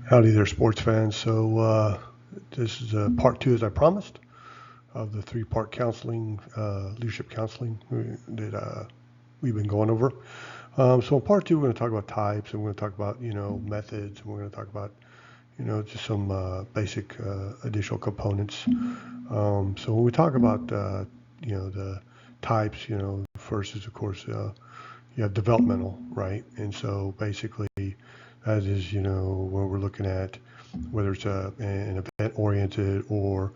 Howdy there, sports fans. This is part two, as I promised, of the three-part counseling, leadership counseling that we've been going over. In part two, we're going to talk about types, and we're going to talk about, methods, and we're going to talk about, just some basic additional components. So when we talk about, the types, first is, of course, you have developmental, right? And so basically, that is, what we're looking at, whether it's an event-oriented or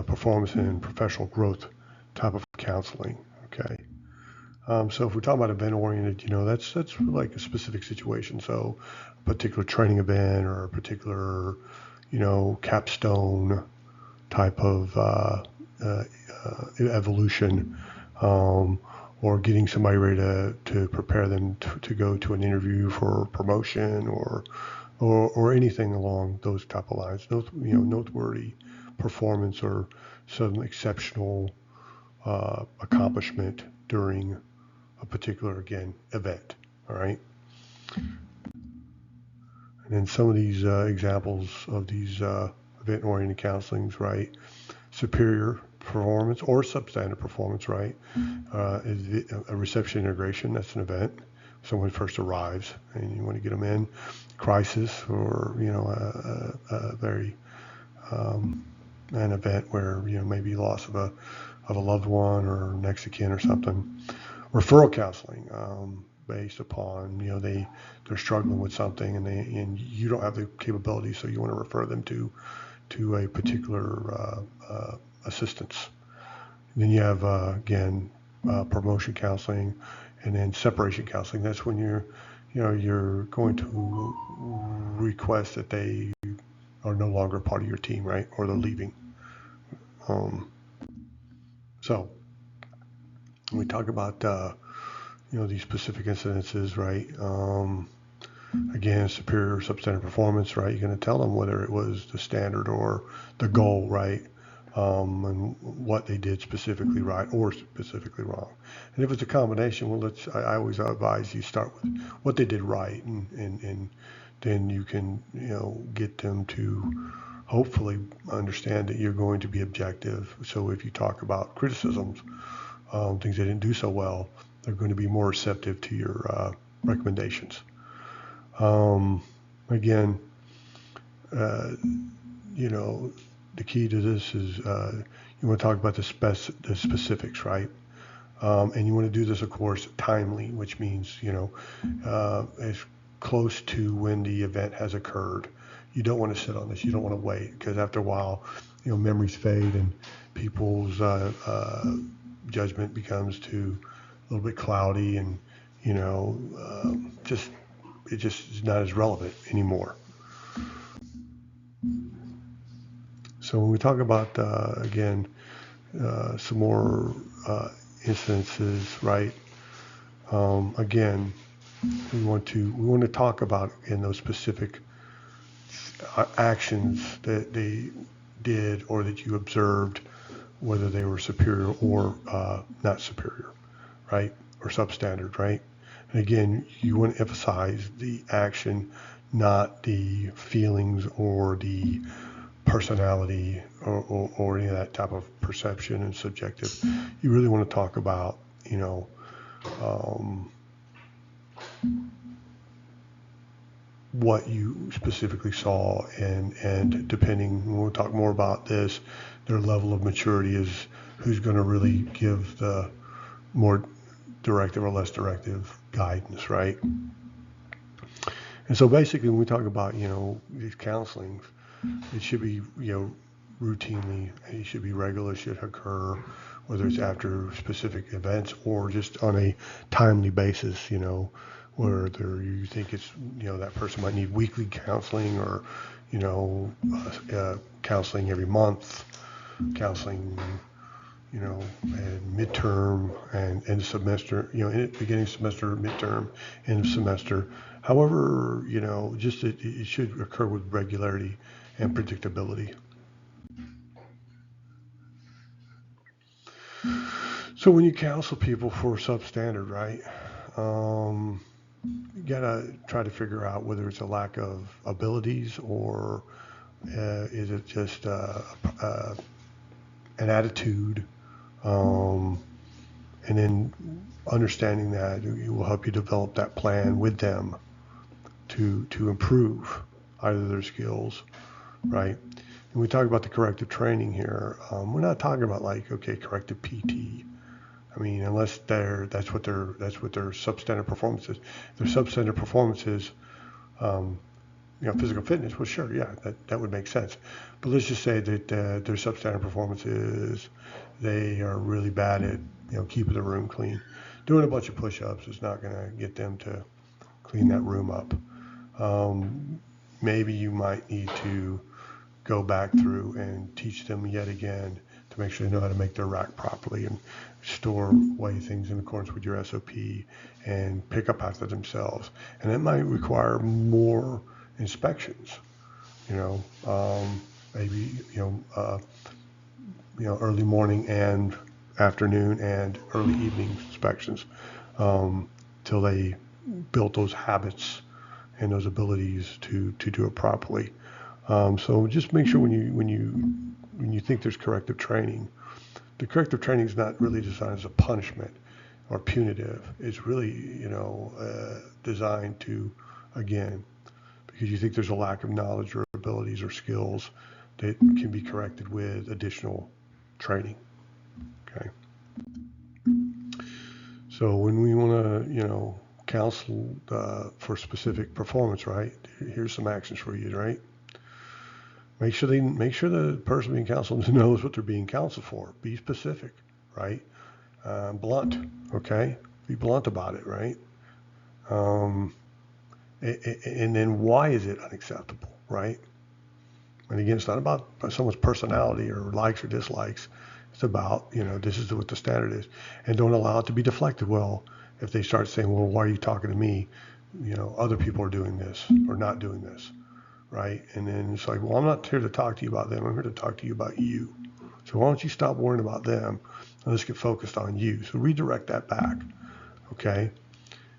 performance and professional growth type of counseling. Okay. So if we're talking about event-oriented, that's like a specific situation. So a particular training event or a particular, capstone type of evolution, um, or getting somebody ready to prepare them to go to an interview for promotion or anything along those type of lines. Noteworthy performance or some exceptional accomplishment during a particular, again, event. All right. And then some of these examples of these event-oriented counselings, right? Superior performance or substandard performance, right? Is a reception integration. That's an event. Someone first arrives and you want to get them in. Crisis, or a very an event where maybe loss of a loved one or next of kin or something. Referral counseling, based upon they're struggling with something and you don't have the capability, so you want to refer them to a particular assistance. And then you have again promotion counseling, and then separation counseling. That's when you're going to request that they are no longer part of your team, right? Or they're leaving. Um, so when we talk about these specific incidences, right? Again, superior or substandard performance, right? You're going to tell them whether it was the standard or the goal, right? And what they did specifically right or specifically wrong. And if it's a combination, well, I always advise you start with what they did right, and then you can, get them to hopefully understand that you're going to be objective. So if you talk about criticisms, things they didn't do so well, they're going to be more receptive to your recommendations. Again, uh, the key to this is you want to talk about the specifics, right? And you want to do this, of course, timely, which means, as close to when the event has occurred. You don't want to sit on this. You don't want to wait, because after a while, memories fade and people's judgment becomes a little bit cloudy, and just it just is not as relevant anymore. So when we talk about again some more instances, right? Again, we want to talk about in those specific actions that they did or that you observed, whether they were superior or not superior, right? Or substandard, right? And again, you want to emphasize the action, not the feelings or the personality or any of that type of perception and subjective. You really want to talk about, um, what you specifically saw, and depending, we'll talk more about this, their level of maturity is who's going to really give the more directive or less directive guidance, right? And so basically, when we talk about, these counselings, it should be, routinely, it should be regular, it should occur, whether it's after specific events or just on a timely basis, whether you think it's, that person might need weekly counseling or, counseling every month, counseling, and midterm and end of semester, beginning of semester, midterm, end of semester. However, just it should occur with regularity and predictability. So when you counsel people for substandard, right? you gotta try to figure out whether it's a lack of abilities or is it just an attitude, um, and then understanding that it will help you develop that plan with them to improve either their skills, right? And we talk about the corrective training here. We're not talking about like, okay, corrective PT. I mean, unless that's what their substandard performance is. Their substandard performance is, physical fitness. Well, sure, yeah, that would make sense. But let's just say that their substandard performance is they are really bad at keeping the room clean. Doing a bunch of push-ups is not going to get them to clean that room up. Maybe you might need to go back through and teach them yet again to make sure they know how to make their rack properly and store away things in accordance with your SOP and pick up after themselves. And it might require more inspections, maybe, early morning and afternoon and early evening inspections, till they built those habits and those abilities to do it properly. So just make sure when you think there's corrective training, the corrective training is not really designed as a punishment or punitive. It's really designed to, again, because you think there's a lack of knowledge or abilities or skills that can be corrected with additional training. Okay. So when we want to counsel for specific performance, right? Here's some actions for you, right? Make sure the person being counseled knows what they're being counseled for. Be specific, right? Blunt, okay? Be blunt about it, right? And then why is it unacceptable, right? And again, it's not about someone's personality or likes or dislikes. It's about, this is what the standard is. And don't allow it to be deflected. Well, if they start saying, well, why are you talking to me? Other people are doing this or not doing this, right? And then it's like, well, I'm not here to talk to you about them. I'm here to talk to you about you. So why don't you stop worrying about them and let's get focused on you. So redirect that back, okay?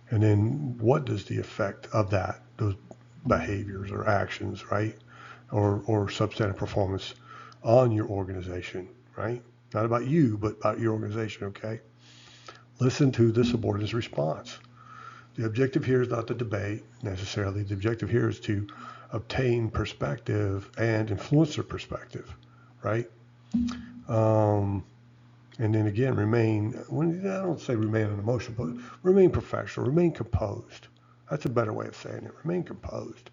And then what does the effect of those behaviors or actions, right? Or substandard performance on your organization, right? Not about you, but about your organization, okay? Listen to the subordinate's response. The objective here is not to debate necessarily. The objective here is to obtain perspective and influence their perspective, right? And then again, I don't say remain unemotional, but remain professional, remain composed. That's a better way of saying it. Remain composed.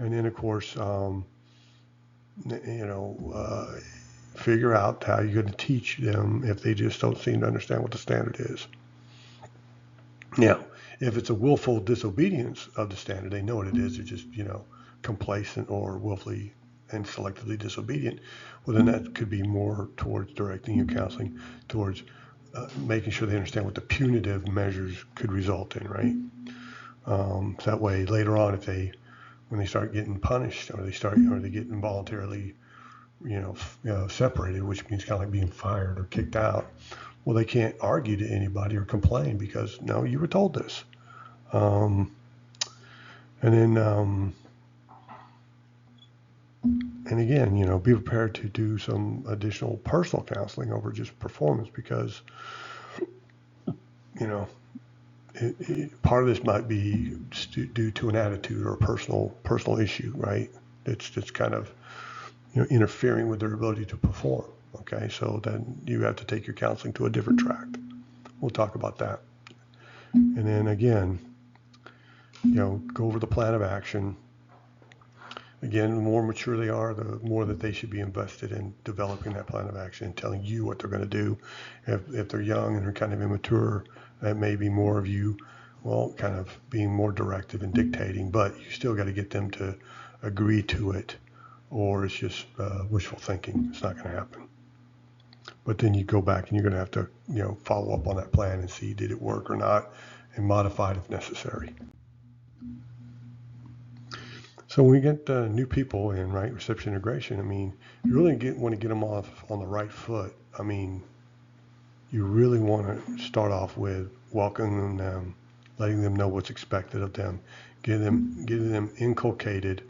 And then, of course, figure out how you're going to teach them if they just don't seem to understand what the standard is. Now, if it's a willful disobedience of the standard, they know what it is. They're just, complacent or willfully and selectively disobedient. Well, then that could be more towards directing your counseling towards making sure they understand what the punitive measures could result in, right? So that way, later on, when they start getting punished or they get involuntarily, separated, which means kind of like being fired or kicked out, well, they can't argue to anybody or complain because, no, you were told this. And again, be prepared to do some additional personal counseling over just performance because, part of this might be due to an attitude or a personal issue, right? It's kind of, interfering with their ability to perform. Okay, so then you have to take your counseling to a different track. We'll talk about that. And then again, go over the plan of action. Again, the more mature they are, the more that they should be invested in developing that plan of action and telling you what they're going to do. If they're young and they're kind of immature, that may be more of you, kind of being more directive and dictating, but you still got to get them to agree to it, or it's just wishful thinking. It's not going to happen. But then you go back and you're going to have to, follow up on that plan and see did it work or not, and modify it if necessary. So when we get new people in, right, reception integration, you really want to get them off on the right foot. You really want to start off with welcoming them, letting them know what's expected of them, getting them inculcated,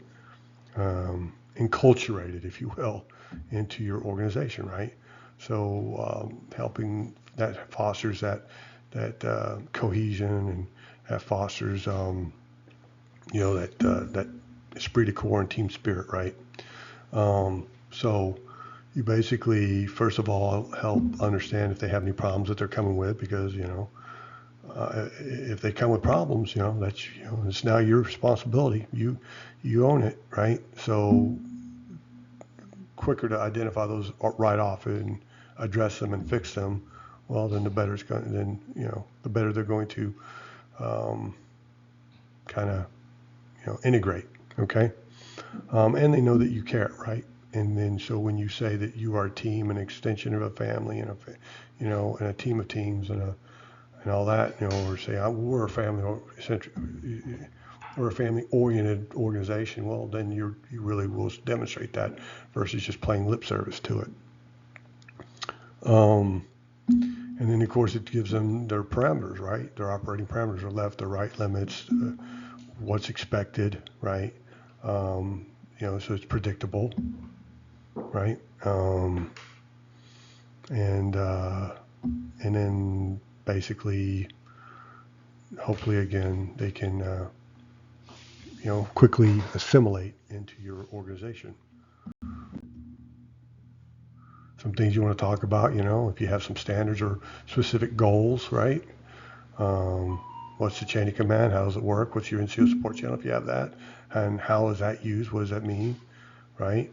enculturated, if you will, into your organization, right? So helping that fosters that cohesion, and that fosters that esprit de corps and team spirit, right? So you basically, first of all, help understand if they have any problems that they're coming with, because if they come with problems, that's it's now your responsibility. You own it, right? So quicker to identify those right off and address them and fix them, well, then the better it's going. Then the better they're going to kind of integrate. Okay, and they know that you care, right? And then so when you say that you are a team, an extension of a family, and and a team of teams, and all that, or say we're a family-oriented organization. Well, then you really will demonstrate that versus just plain lip service to it. And then of course it gives them their parameters, right? Their operating parameters, their left, their right limits, what's expected, right? So it's predictable, right? And then basically, hopefully again, they can, quickly assimilate into your organization. Some things you want to talk about, if you have some standards or specific goals, right? What's the chain of command? How does it work? What's your NCO support channel if you have that? And how is that used? What does that mean, right?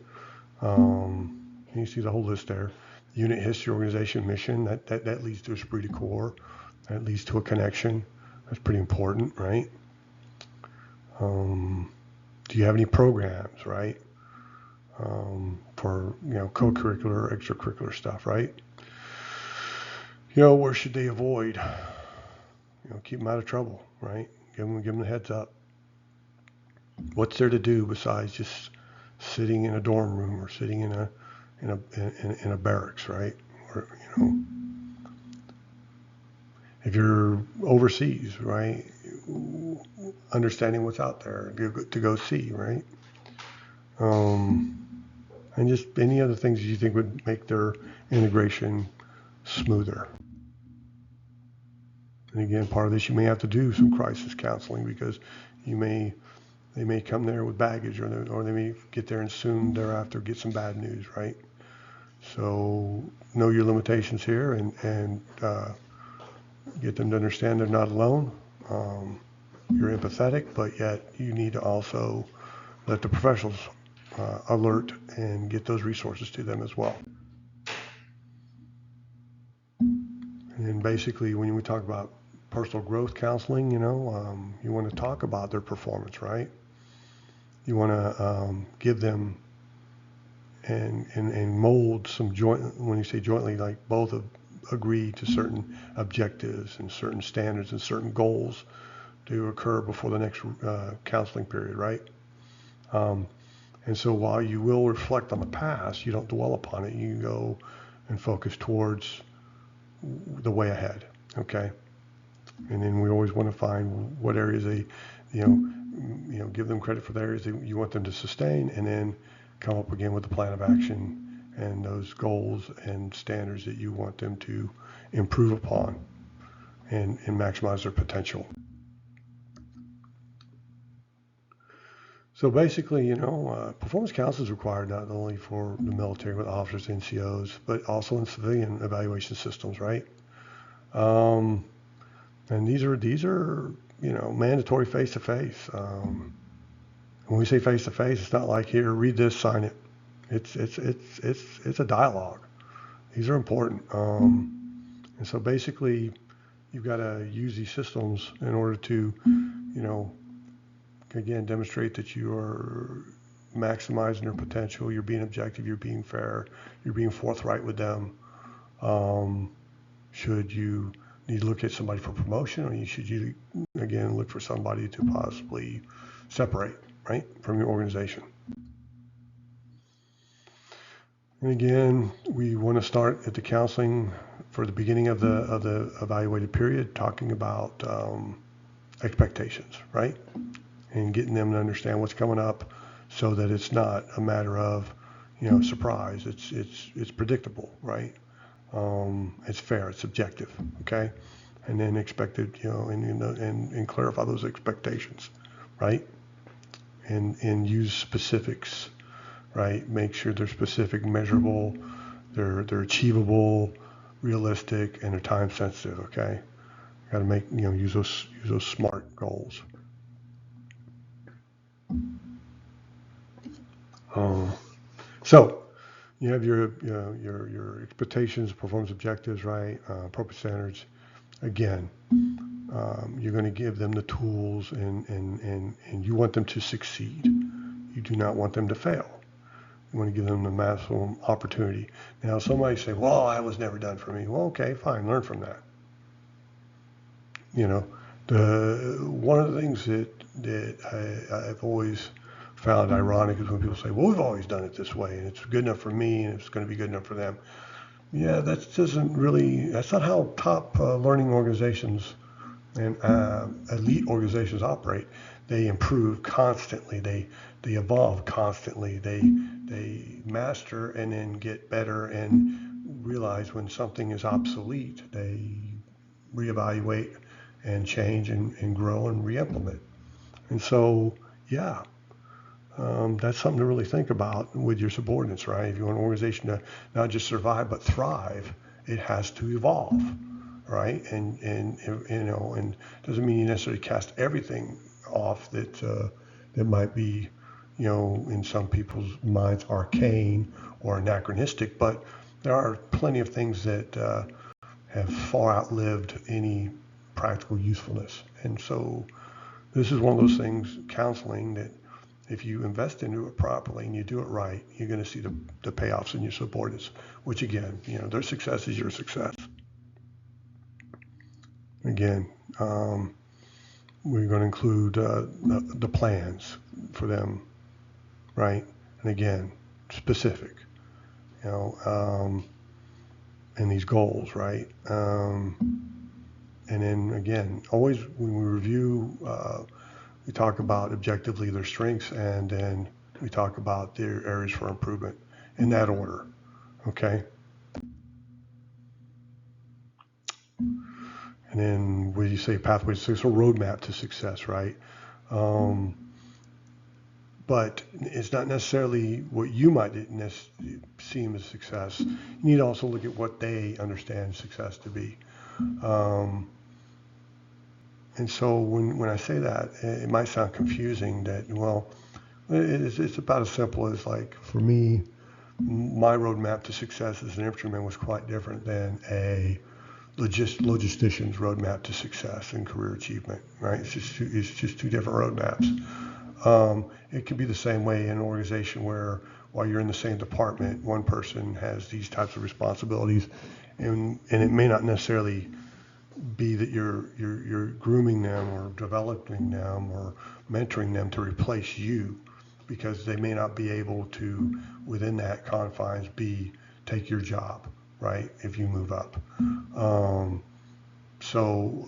You see the whole list there. Unit history, organization, mission, that leads to a esprit de corps. That leads to a connection. That's pretty important, right? Do you have any programs, right? For co-curricular, extracurricular stuff, right? Where should they avoid? Keep them out of trouble, right? Give them a heads up. What's there to do besides just sitting in a dorm room or sitting in a barracks, right? Or if you're overseas, right? Understanding what's out there to go see, right? And just any other things you think would make their integration smoother. And again, part of this, you may have to do some crisis counseling, because they may come there with baggage, or they may get there and soon thereafter get some bad news, right? So know your limitations here, and get them to understand they're not alone. You're empathetic, but yet you need to also let the professionals alert and get those resources to them as well. And then basically, when we talk about personal growth counseling, you want to talk about their performance, right? You want to give them and mold some joint. When you say jointly, like both agree to certain objectives and certain standards and certain goals to occur before the next counseling period, right? And so while you will reflect on the past, you don't dwell upon it. You go and focus towards the way ahead, okay? And then we always want to find what areas they, give them credit for the areas that you want them to sustain, and then come up again with a plan of action and those goals and standards that you want them to improve upon and maximize their potential. So basically, performance counseling is required not only for the military with officers, NCOs, but also in civilian evaluation systems, right? And these are mandatory face-to-face. When we say face-to-face, it's not like, here, read this, sign it. It's a dialogue. These are important. And so basically, you've got to use these systems in order to, again, demonstrate that you are maximizing their potential. You're being objective. You're being fair. You're being forthright with them. Should you need to look at somebody for promotion, or should you, again, look for somebody to possibly separate, right, from your organization? And again, we want to start at the counseling for the beginning of the evaluated period, talking about expectations, right? And getting them to understand what's coming up so that it's not a matter of, surprise. It's predictable, right? It's fair, it's objective, okay? And then expected, and clarify those expectations, right? And use specifics, right? Make sure they're specific, measurable, they're achievable, realistic, and they're time sensitive, okay? Got to make, use those SMART goals. So you have your expectations, performance objectives, right? Appropriate standards. Again, you're going to give them the tools, and you want them to succeed. You do not want them to fail. You want to give them the maximum opportunity. Now, somebody say, "Well, that was never done for me." Well, okay, fine, learn from that. One of the things that I've always found ironic is when people say, "Well, we've always done it this way, and it's good enough for me, and it's going to be good enough for them." Yeah, that's not how top learning organizations and elite organizations operate. They improve constantly. They evolve constantly. They master and then get better and realize when something is obsolete. They reevaluate and change and grow and re-implement. And so, yeah, that's something to really think about with your subordinates, right? If you want an organization to not just survive but thrive, it has to evolve, right? And doesn't mean you necessarily cast everything off that might be, in some people's minds arcane or anachronistic, but there are plenty of things that have far outlived any practical usefulness. And so this is one of those things, counseling, that if you invest into it properly and you do it right, you're going to see the payoffs in your subordinates, which again, their success is your success. Again, we're going to include the plans for them, right? And again, specific, and these goals, right? And then again, always when we review, we talk about objectively their strengths, and then we talk about their areas for improvement in that order, okay? And then when you say pathway to success, a roadmap to success, right? But it's not necessarily what you might seem as success. You need to also look at what they understand success to be. And so when I say that, it might sound confusing that, well, it's about as simple as, like, for me, my roadmap to success as an infantryman was quite different than a logistician's roadmap to success and career achievement, right? It's just two different roadmaps. It could be the same way in an organization where, while you're in the same department, one person has these types of responsibilities, and it may not necessarily be that you're grooming them or developing them or mentoring them to replace you, because they may not be able to, within that confines, take your job, right, if you move up. So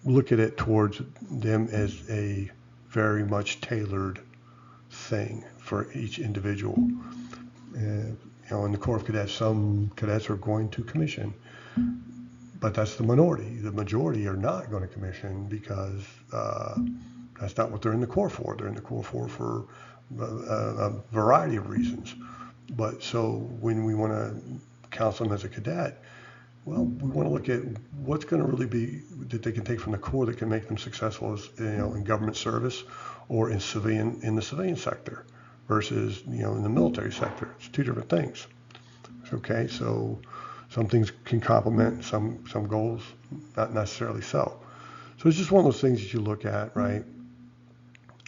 look at it towards them as a very much tailored thing for each individual. In the Corps of Cadets, some cadets are going to commission, but that's the minority. The majority are not going to commission because that's not what they're in the Corps for. They're in the Corps for a variety of reasons. But so when we want to counsel them as a cadet, well, we want to look at what's going to really be that they can take from the Corps that can make them successful as, in government service or in the civilian sector versus, in the military sector. It's two different things. Okay, so some things can complement some goals, not necessarily so. So it's just one of those things that you look at, right?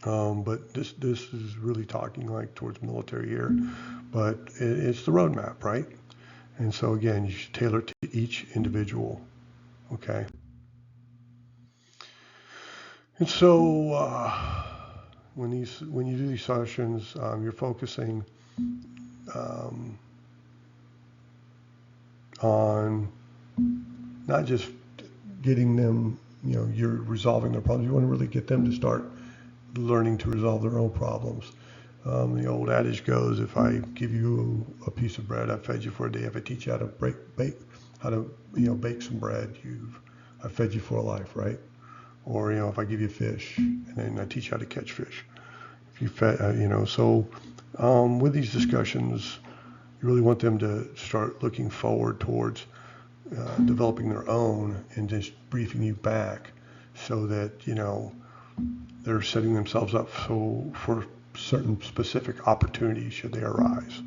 But this is really talking like towards military here, but it's the roadmap, right? And so again, you should tailor it to each individual, okay? And so when you do these sessions, you're focusing on not just getting them, you're resolving their problems. You want to really get them to start learning to resolve their own problems. The old adage goes, if I give you a piece of bread, I've fed you for a day. If I teach you how to bake some bread, I fed you for a life, right? Or, if I give you fish and then I teach you how to catch fish, if you fed, so with these discussions, you really want them to start looking forward towards developing their own and just briefing you back so that, they're setting themselves up for certain specific opportunities should they arise.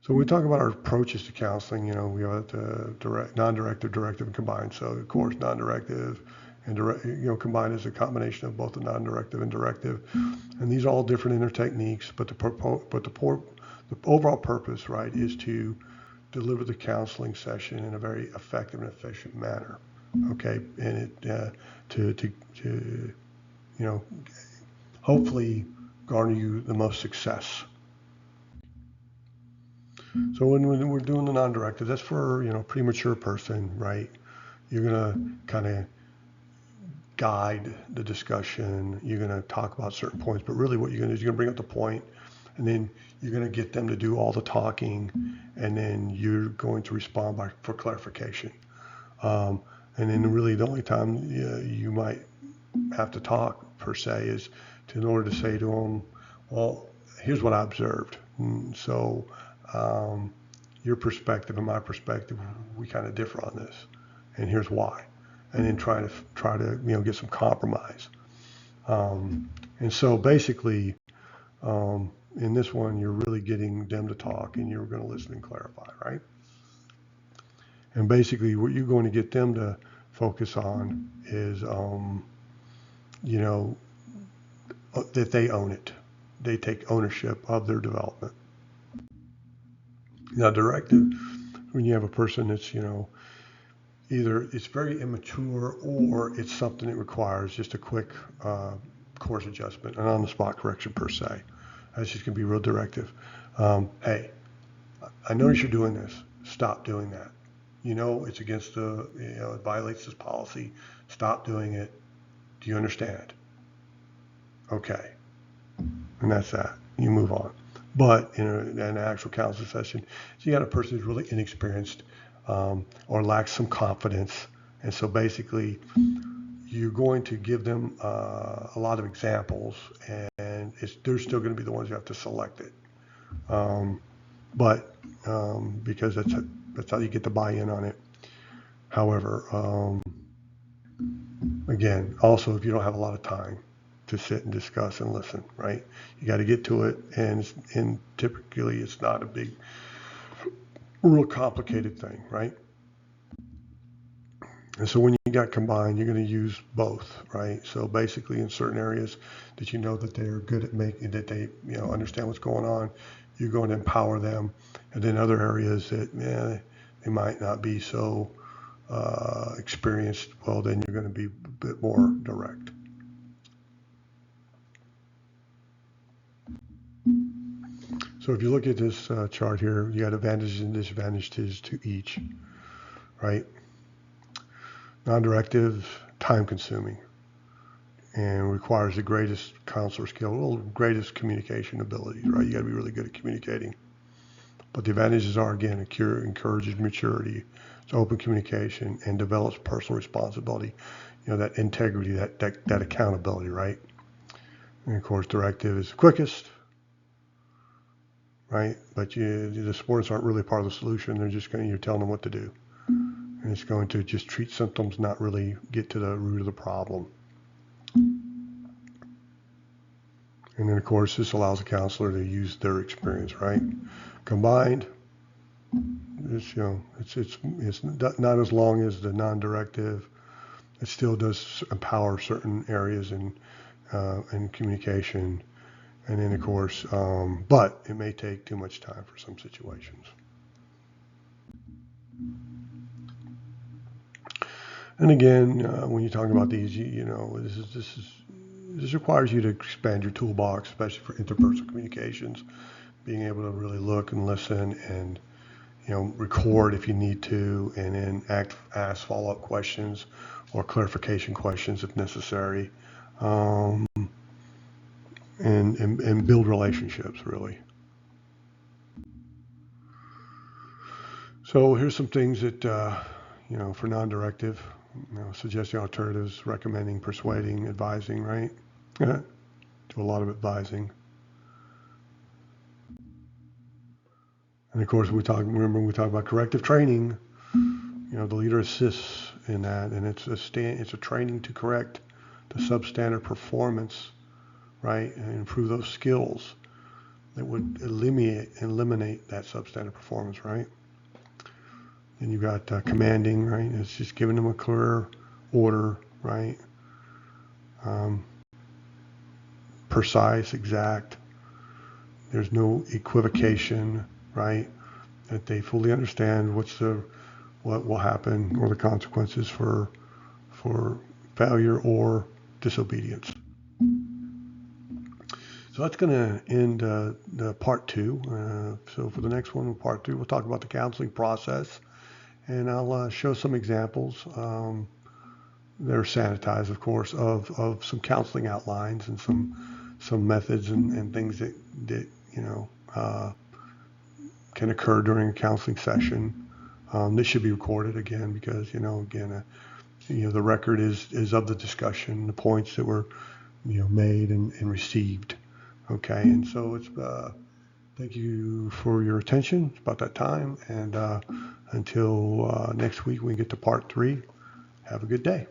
So when we talk about our approaches to counseling, we have the direct, non-directive, directive, and combined. So of course, non-directive and direct, combined is a combination of both the non-directive and directive, and these are all different inner techniques. But the overall purpose, right, is to deliver the counseling session in a very effective and efficient manner. Okay, and it to hopefully garner you the most success. So when we're doing the non-directive, that's for premature person, right? You're gonna kind of guide the discussion. You're gonna talk about certain points, but really what you're gonna do is you're gonna bring up the point, and then you're gonna get them to do all the talking, and then you're going to respond for clarification. And then really the only time you might have to talk per se is in order to say to them, well, here's what I observed. And so your perspective and my perspective, we kind of differ on this, and here's why. And then try to get some compromise. And so basically, in this one, you're really getting them to talk, and you're going to listen and clarify, right? And basically, what you're going to get them to focus on is, that they own it. They take ownership of their development. Now, directive, when you have a person that's, either it's very immature or it's something that requires just a quick course adjustment, an on-the-spot correction per se. That's just going to be real directive. Hey, I notice you're doing this. Stop doing that. It's against it violates this policy. Stop doing it. Do you understand? Okay. And that's that. You move on. But in an actual counseling session, so you got a person who's really inexperienced or lacks some confidence. And so basically, you're going to give them a lot of examples, and they're still going to be the ones who have to select it. Because that's how you get the buy-in on it. However, again, also if you don't have a lot of time to sit and discuss and listen, right? You got to get to it, and typically it's not a big, real complicated thing, right? And so when you got combined, you're going to use both, right? So basically, in certain areas that that they're good at making, that they understand what's going on, you're going to empower them, and then other areas that they might not be so experienced. Well, then you're going to be a bit more direct. So if you look at this chart here, you got advantages and disadvantages to each, right? Non-directive, time-consuming, and requires the greatest counselor skill, greatest communication abilities, right? You got to be really good at communicating. But the advantages are, again, it encourages maturity, it's open communication, and develops personal responsibility, that integrity, that accountability, right? And of course, directive is the quickest, right? But the supporters aren't really part of the solution. They're just you're telling them what to do. And it's going to just treat symptoms, not really get to the root of the problem. And then, of course, this allows the counselor to use their experience, right? Combined, it's not as long as the non-directive. It still does empower certain areas in communication. And then, of course, but it may take too much time for some situations. And again, when you're talking about these, this requires you to expand your toolbox, especially for interpersonal communications. being able to really look and listen and, record if you need to, and then ask follow-up questions or clarification questions if necessary, um, and build relationships really. So here's some things that, for non-directive, suggesting alternatives, recommending, persuading, advising, right? Do a lot of advising. And of course, remember we talk about corrective training. The leader assists in that, and it's a training to correct the substandard performance, right, and improve those skills that would eliminate that substandard performance, right? And you got commanding, right? It's just giving them a clear order, right? Precise, exact. There's no equivocation, right? That they fully understand what will happen or the consequences for failure or disobedience. So that's going to end the part 2. So for the next one, part 2, we'll talk about the counseling process, and I'll show some examples. That are sanitized, of course, of some counseling outlines and some methods and things that can occur during a counseling session. This should be recorded again because the record is of the discussion, the points that were made and received. Okay, and so it's thank you for your attention. It's about that time, and until next week we get to part 3. Have a good day.